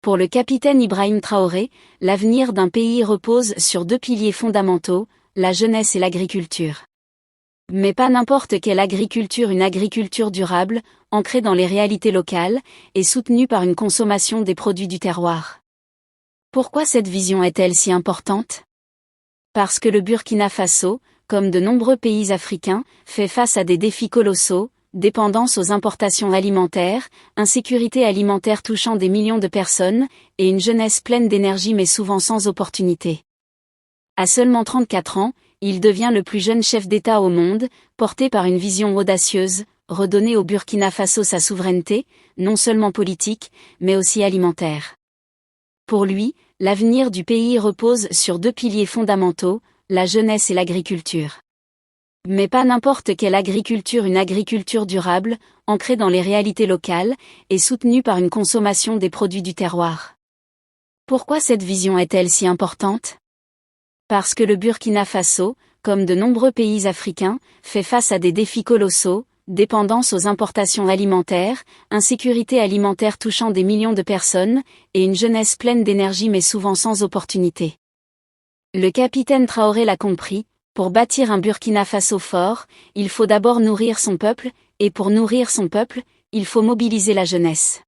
Pour le capitaine Ibrahim Traoré, l'avenir d'un pays repose sur deux piliers fondamentaux, la jeunesse et l'agriculture. Mais pas n'importe quelle agriculture, une agriculture durable, ancrée dans les réalités locales, et soutenue par une consommation des produits du terroir. Pourquoi cette vision est-elle si importante? Parce que le Burkina Faso, comme de nombreux pays africains, fait face à des défis colossaux, dépendance aux importations alimentaires, insécurité alimentaire touchant des millions de personnes, et une jeunesse pleine d'énergie mais souvent sans opportunité. À seulement 34 ans, il devient le plus jeune chef d'État au monde, porté par une vision audacieuse, redonner au Burkina Faso sa souveraineté, non seulement politique, mais aussi alimentaire. Pour lui, l'avenir du pays repose sur deux piliers fondamentaux, la jeunesse et l'agriculture. Mais pas n'importe quelle agriculture, une agriculture durable, ancrée dans les réalités locales, et soutenue par une consommation des produits du terroir. Pourquoi cette vision est-elle si importante? Parce que le Burkina Faso, comme de nombreux pays africains, fait face à des défis colossaux, dépendance aux importations alimentaires, insécurité alimentaire touchant des millions de personnes, et une jeunesse pleine d'énergie mais souvent sans opportunité. Le capitaine Traoré l'a compris, pour bâtir un Burkina Faso fort, il faut d'abord nourrir son peuple, et pour nourrir son peuple, il faut mobiliser la jeunesse.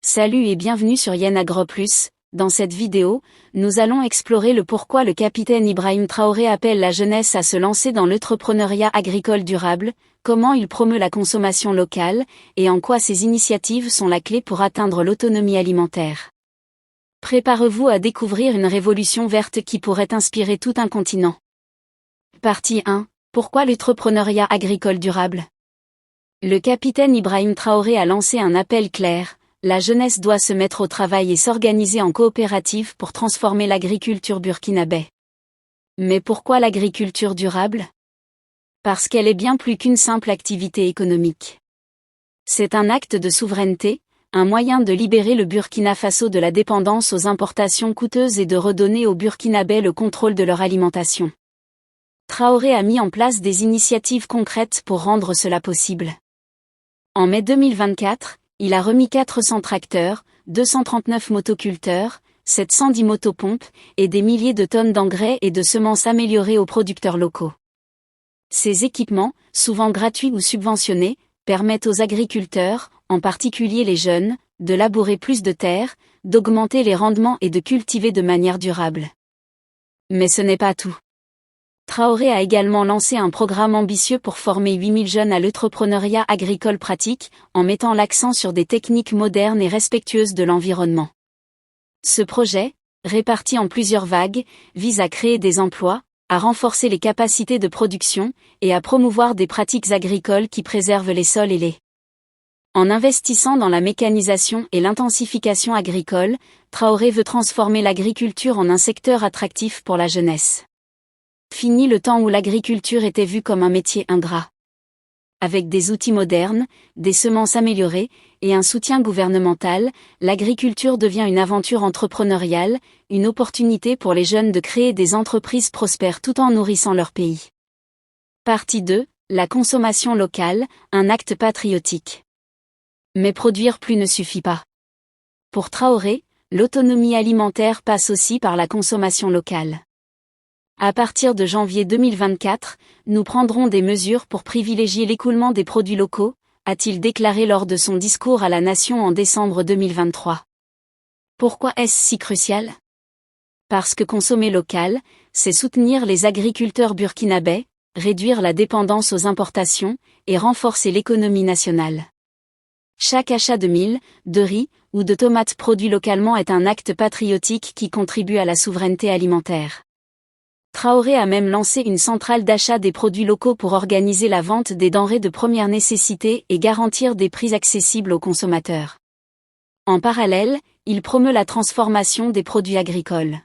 Salut et bienvenue sur Yen Agro Plus. Dans cette vidéo, nous allons explorer le pourquoi le capitaine Ibrahim Traoré appelle la jeunesse à se lancer dans l'entrepreneuriat agricole durable, comment il promeut la consommation locale, et en quoi ces initiatives sont la clé pour atteindre l'autonomie alimentaire. Préparez-vous à découvrir une révolution verte qui pourrait inspirer tout un continent. Partie 1. Pourquoi l'entrepreneuriat agricole durable? Le capitaine Ibrahim Traoré a lancé un appel clair. La jeunesse doit se mettre au travail et s'organiser en coopérative pour transformer l'agriculture burkinabé. Mais pourquoi l'agriculture durable? Parce qu'elle est bien plus qu'une simple activité économique. C'est un acte de souveraineté, un moyen de libérer le Burkina Faso de la dépendance aux importations coûteuses et de redonner aux Burkinabés le contrôle de leur alimentation. Traoré a mis en place des initiatives concrètes pour rendre cela possible. En mai 2024, il a remis 400 tracteurs, 239 motoculteurs, 710 motopompes, et des milliers de tonnes d'engrais et de semences améliorées aux producteurs locaux. Ces équipements, souvent gratuits ou subventionnés, permettent aux agriculteurs, en particulier les jeunes, de labourer plus de terres, d'augmenter les rendements et de cultiver de manière durable. Mais ce n'est pas tout. Traoré a également lancé un programme ambitieux pour former 8000 jeunes à l'entrepreneuriat agricole pratique, en mettant l'accent sur des techniques modernes et respectueuses de l'environnement. Ce projet, réparti en plusieurs vagues, vise à créer des emplois, à renforcer les capacités de production, et à promouvoir des pratiques agricoles qui préservent les sols et les. En investissant dans la mécanisation et l'intensification agricole, Traoré veut transformer l'agriculture en un secteur attractif pour la jeunesse. Fini le temps où l'agriculture était vue comme un métier ingrat. Avec des outils modernes, des semences améliorées, et un soutien gouvernemental, l'agriculture devient une aventure entrepreneuriale, une opportunité pour les jeunes de créer des entreprises prospères tout en nourrissant leur pays. Partie 2. La consommation locale, un acte patriotique. Mais produire plus ne suffit pas. Pour Traoré, l'autonomie alimentaire passe aussi par la consommation locale. À partir de janvier 2024, nous prendrons des mesures pour privilégier l'écoulement des produits locaux, a-t-il déclaré lors de son discours à la nation en décembre 2023. Pourquoi est-ce si crucial? Parce que consommer local, c'est soutenir les agriculteurs burkinabés, réduire la dépendance aux importations, et renforcer l'économie nationale. Chaque achat de mil, de riz, ou de tomates produits localement est un acte patriotique qui contribue à la souveraineté alimentaire. Traoré a même lancé une centrale d'achat des produits locaux pour organiser la vente des denrées de première nécessité et garantir des prix accessibles aux consommateurs. En parallèle, il promeut la transformation des produits agricoles.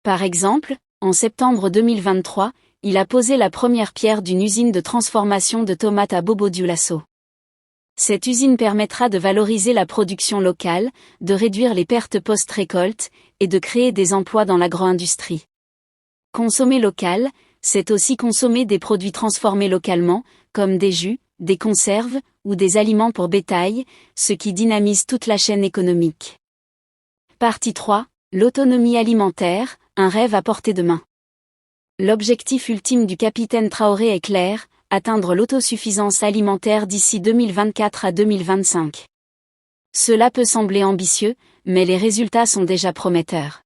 Par exemple, en septembre 2023, il a posé la première pierre d'une usine de transformation de tomates à Bobo-Dioulasso. Cette usine permettra de valoriser la production locale, de réduire les pertes post-récolte, et de créer des emplois dans l'agro-industrie. Consommer local, c'est aussi consommer des produits transformés localement, comme des jus, des conserves, ou des aliments pour bétail, ce qui dynamise toute la chaîne économique. Partie 3. L'autonomie alimentaire, un rêve à portée de main. L'objectif ultime du capitaine Traoré est clair, atteindre l'autosuffisance alimentaire d'ici 2024 à 2025. Cela peut sembler ambitieux, mais les résultats sont déjà prometteurs.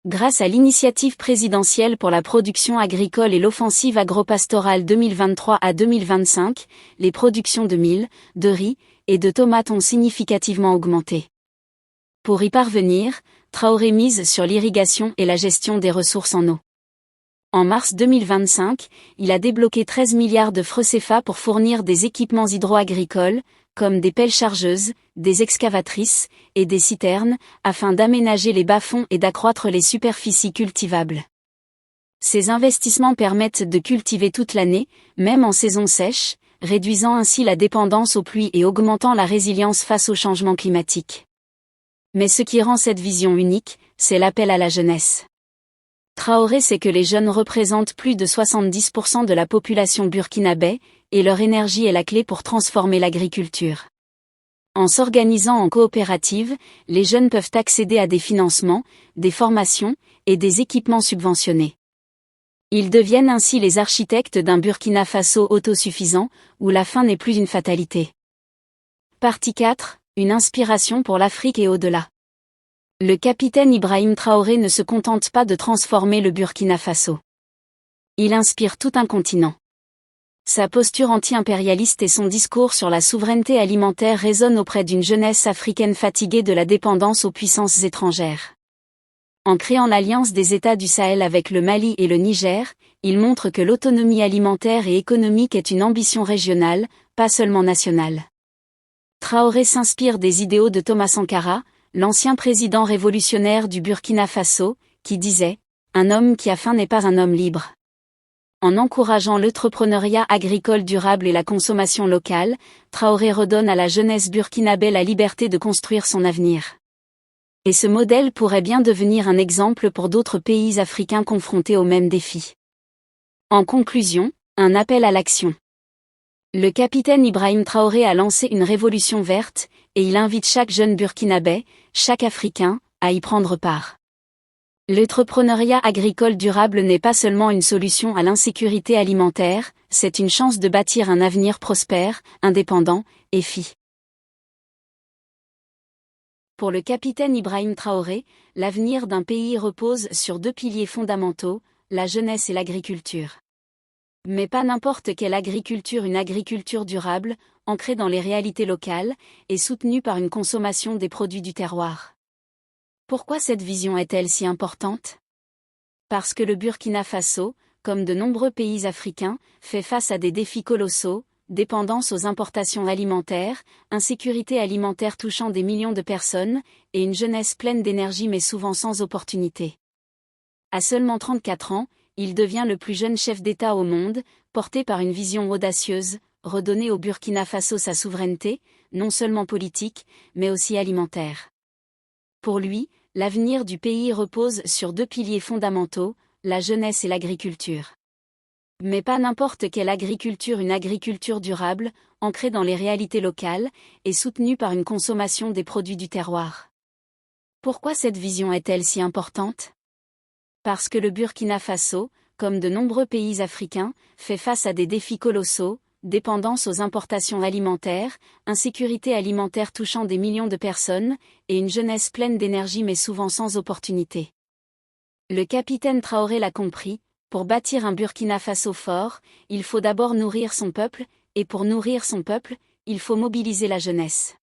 Grâce à l'initiative présidentielle pour la production agricole et l'offensive agropastorale 2023 à 2025, les productions de mil, de riz et de tomates ont significativement augmenté. Pour y parvenir, Traoré mise sur l'irrigation et la gestion des ressources en eau. En mars 2025, il a débloqué 13 milliards de francs CFA pour fournir des équipements hydro-agricoles, comme des pelles chargeuses, des excavatrices et des citernes, afin d'aménager les bas-fonds et d'accroître les superficies cultivables. Ces investissements permettent de cultiver toute l'année, même en saison sèche, réduisant ainsi la dépendance aux pluies et augmentant la résilience face au changement climatique. Mais ce qui rend cette vision unique, c'est l'appel à la jeunesse. Traoré sait que les jeunes représentent plus de 70% de la population burkinabé, et leur énergie est la clé pour transformer l'agriculture. En s'organisant en coopérative, les jeunes peuvent accéder à des financements, des formations et des équipements subventionnés. Ils deviennent ainsi les architectes d'un Burkina Faso autosuffisant, où la faim n'est plus une fatalité. Partie 4. Une inspiration pour l'Afrique et au-delà. Le capitaine Ibrahim Traoré ne se contente pas de transformer le Burkina Faso. Il inspire tout un continent. Sa posture anti-impérialiste et son discours sur la souveraineté alimentaire résonnent auprès d'une jeunesse africaine fatiguée de la dépendance aux puissances étrangères. En créant l'alliance des États du Sahel avec le Mali et le Niger, il montre que l'autonomie alimentaire et économique est une ambition régionale, pas seulement nationale. Traoré s'inspire des idéaux de Thomas Sankara, l'ancien président révolutionnaire du Burkina Faso, qui disait « Un homme qui a faim n'est pas un homme libre ». En encourageant l'entrepreneuriat agricole durable et la consommation locale, Traoré redonne à la jeunesse burkinabé la liberté de construire son avenir. Et ce modèle pourrait bien devenir un exemple pour d'autres pays africains confrontés aux mêmes défis. En conclusion, un appel à l'action. Le capitaine Ibrahim Traoré a lancé une révolution verte, et il invite chaque jeune burkinabé, chaque Africain, à y prendre part. L'entrepreneuriat agricole durable n'est pas seulement une solution à l'insécurité alimentaire, c'est une chance de bâtir un avenir prospère, indépendant, et fier. Pour le capitaine Ibrahim Traoré, l'avenir d'un pays repose sur deux piliers fondamentaux, la jeunesse et l'agriculture. Mais pas n'importe quelle agriculture, une agriculture durable, ancrée dans les réalités locales, et soutenue par une consommation des produits du terroir. Pourquoi cette vision est-elle si importante ? Parce que le Burkina Faso, comme de nombreux pays africains, fait face à des défis colossaux, dépendance aux importations alimentaires, insécurité alimentaire touchant des millions de personnes, et une jeunesse pleine d'énergie mais souvent sans opportunité. À seulement 34 ans, il devient le plus jeune chef d'État au monde, porté par une vision audacieuse, redonner au Burkina Faso sa souveraineté, non seulement politique, mais aussi alimentaire. Pour lui, l'avenir du pays repose sur deux piliers fondamentaux, la jeunesse et l'agriculture. Mais pas n'importe quelle agriculture, une agriculture durable, ancrée dans les réalités locales, et soutenue par une consommation des produits du terroir. Pourquoi cette vision est-elle si importante ? Parce que le Burkina Faso, comme de nombreux pays africains, fait face à des défis colossaux, dépendance aux importations alimentaires, insécurité alimentaire touchant des millions de personnes, et une jeunesse pleine d'énergie mais souvent sans opportunité. Le capitaine Traoré l'a compris, pour bâtir un Burkina Faso fort, il faut d'abord nourrir son peuple, et pour nourrir son peuple, il faut mobiliser la jeunesse.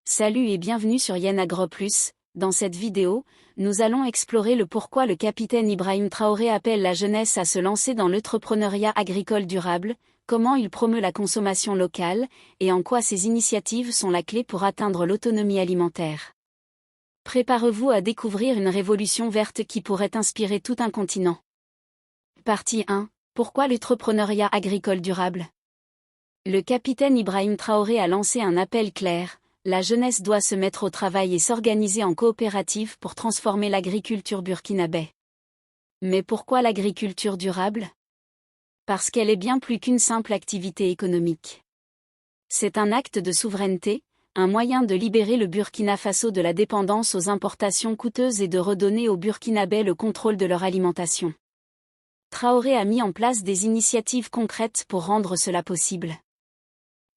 Salut et bienvenue sur Yen Agro Plus. Dans cette vidéo, nous allons explorer le pourquoi le capitaine Ibrahim Traoré appelle la jeunesse à se lancer dans l'entrepreneuriat agricole durable, comment il promeut la consommation locale, et en quoi ces initiatives sont la clé pour atteindre l'autonomie alimentaire. Préparez-vous à découvrir une révolution verte qui pourrait inspirer tout un continent. Partie 1. Pourquoi l'entrepreneuriat agricole durable ? Le capitaine Ibrahim Traoré a lancé un appel clair. La jeunesse doit se mettre au travail et s'organiser en coopérative pour transformer l'agriculture burkinabé. Mais pourquoi l'agriculture durable ? Parce qu'elle est bien plus qu'une simple activité économique. C'est un acte de souveraineté, un moyen de libérer le Burkina Faso de la dépendance aux importations coûteuses et de redonner aux Burkinabés le contrôle de leur alimentation. Traoré a mis en place des initiatives concrètes pour rendre cela possible.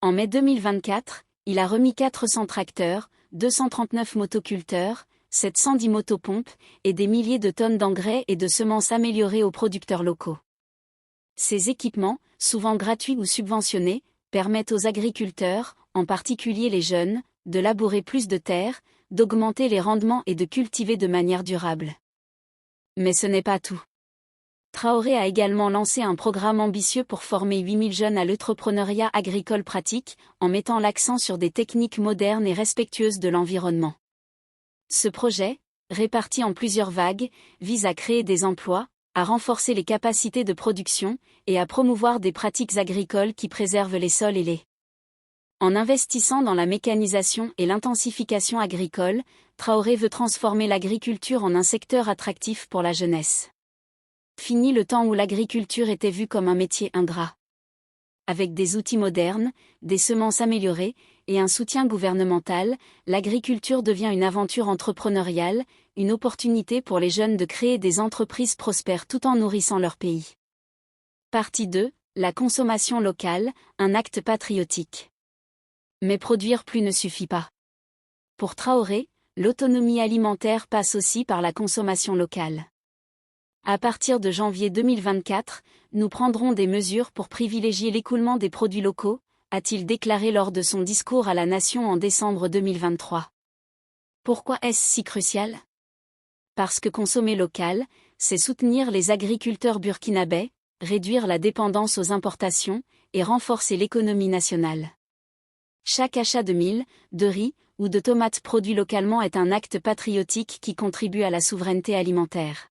En mai 2024, il a remis 400 tracteurs, 239 motoculteurs, 710 motopompes et des milliers de tonnes d'engrais et de semences améliorées aux producteurs locaux. Ces équipements, souvent gratuits ou subventionnés, permettent aux agriculteurs, en particulier les jeunes, de labourer plus de terres, d'augmenter les rendements et de cultiver de manière durable. Mais ce n'est pas tout. Traoré a également lancé un programme ambitieux pour former 8000 jeunes à l'entrepreneuriat agricole pratique, en mettant l'accent sur des techniques modernes et respectueuses de l'environnement. Ce projet, réparti en plusieurs vagues, vise à créer des emplois, à renforcer les capacités de production, et à promouvoir des pratiques agricoles qui préservent les sols et les. En investissant dans la mécanisation et l'intensification agricole, Traoré veut transformer l'agriculture en un secteur attractif pour la jeunesse. Fini le temps où l'agriculture était vue comme un métier ingrat. Avec des outils modernes, des semences améliorées, et un soutien gouvernemental, l'agriculture devient une aventure entrepreneuriale, une opportunité pour les jeunes de créer des entreprises prospères tout en nourrissant leur pays. Partie 2, la consommation locale, un acte patriotique. Mais produire plus ne suffit pas. Pour Traoré, l'autonomie alimentaire passe aussi par la consommation locale. À partir de janvier 2024, nous prendrons des mesures pour privilégier l'écoulement des produits locaux, a-t-il déclaré lors de son discours à la nation en décembre 2023. Pourquoi est-ce si crucial ? Parce que consommer local, c'est soutenir les agriculteurs burkinabés, réduire la dépendance aux importations, et renforcer l'économie nationale. Chaque achat de mil, de riz, ou de tomates produits localement est un acte patriotique qui contribue à la souveraineté alimentaire.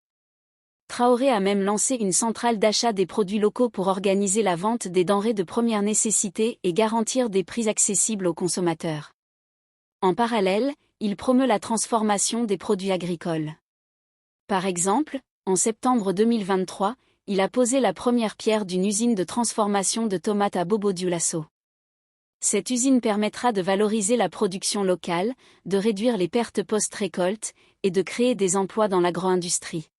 Traoré a même lancé une centrale d'achat des produits locaux pour organiser la vente des denrées de première nécessité et garantir des prix accessibles aux consommateurs. En parallèle, il promeut la transformation des produits agricoles. Par exemple, en septembre 2023, il a posé la première pierre d'une usine de transformation de tomates à Bobo-Dioulasso. Cette usine permettra de valoriser la production locale, de réduire les pertes post-récolte, et de créer des emplois dans l'agro-industrie.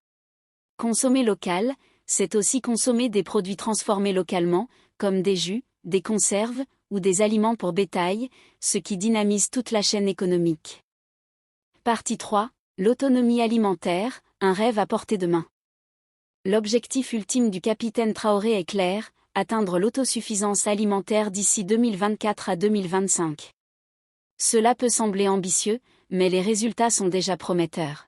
Consommer local, c'est aussi consommer des produits transformés localement, comme des jus, des conserves, ou des aliments pour bétail, ce qui dynamise toute la chaîne économique. Partie 3, l'autonomie alimentaire, un rêve à portée de main. L'objectif ultime du capitaine Traoré est clair, atteindre l'autosuffisance alimentaire d'ici 2024 à 2025. Cela peut sembler ambitieux, mais les résultats sont déjà prometteurs.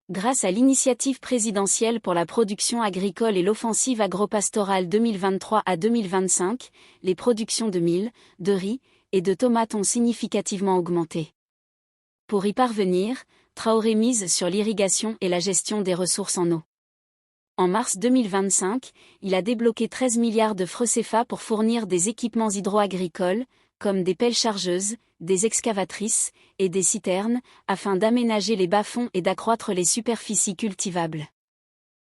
Grâce à l'initiative présidentielle pour la production agricole et l'offensive agropastorale 2023 à 2025, les productions de mil, de riz et de tomates ont significativement augmenté. Pour y parvenir, Traoré mise sur l'irrigation et la gestion des ressources en eau. En mars 2025, il a débloqué 13 milliards de francs CFA pour fournir des équipements hydro-agricoles, comme des pelles chargeuses, des excavatrices et des citernes, afin d'aménager les bas-fonds et d'accroître les superficies cultivables.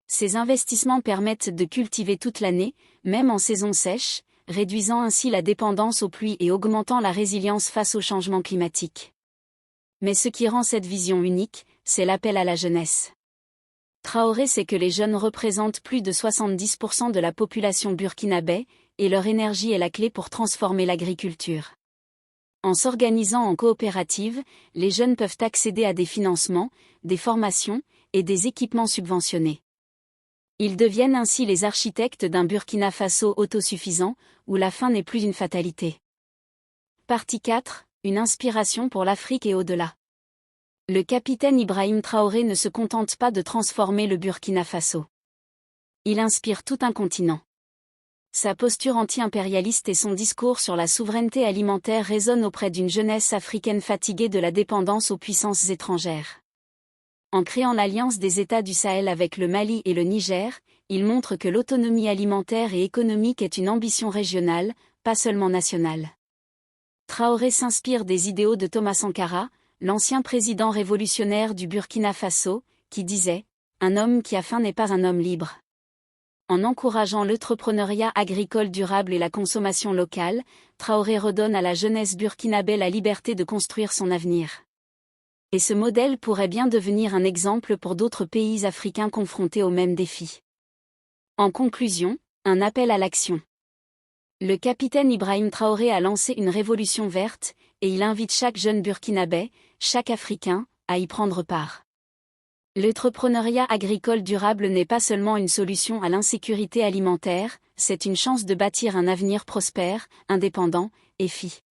Ces investissements permettent de cultiver toute l'année, même en saison sèche, réduisant ainsi la dépendance aux pluies et augmentant la résilience face au changement climatique. Mais ce qui rend cette vision unique, c'est l'appel à la jeunesse. Traoré sait que les jeunes représentent plus de 70% de la population burkinabé, et leur énergie est la clé pour transformer l'agriculture. En s'organisant en coopérative, les jeunes peuvent accéder à des financements, des formations et des équipements subventionnés. Ils deviennent ainsi les architectes d'un Burkina Faso autosuffisant, où la faim n'est plus une fatalité. Partie 4, une inspiration pour l'Afrique et au-delà. Le capitaine Ibrahim Traoré ne se contente pas de transformer le Burkina Faso. Il inspire tout un continent. Sa posture anti-impérialiste et son discours sur la souveraineté alimentaire résonnent auprès d'une jeunesse africaine fatiguée de la dépendance aux puissances étrangères. En créant l'alliance des États du Sahel avec le Mali et le Niger, il montre que l'autonomie alimentaire et économique est une ambition régionale, pas seulement nationale. Traoré s'inspire des idéaux de Thomas Sankara, l'ancien président révolutionnaire du Burkina Faso, qui disait « Un homme qui a faim n'est pas un homme libre ». En encourageant l'entrepreneuriat agricole durable et la consommation locale, Traoré redonne à la jeunesse burkinabé la liberté de construire son avenir. Et ce modèle pourrait bien devenir un exemple pour d'autres pays africains confrontés aux mêmes défis. En conclusion, un appel à l'action. Le capitaine Ibrahim Traoré a lancé une révolution verte, et il invite chaque jeune burkinabé, chaque Africain, à y prendre part. L'entrepreneuriat agricole durable n'est pas seulement une solution à l'insécurité alimentaire, c'est une chance de bâtir un avenir prospère, indépendant et fier.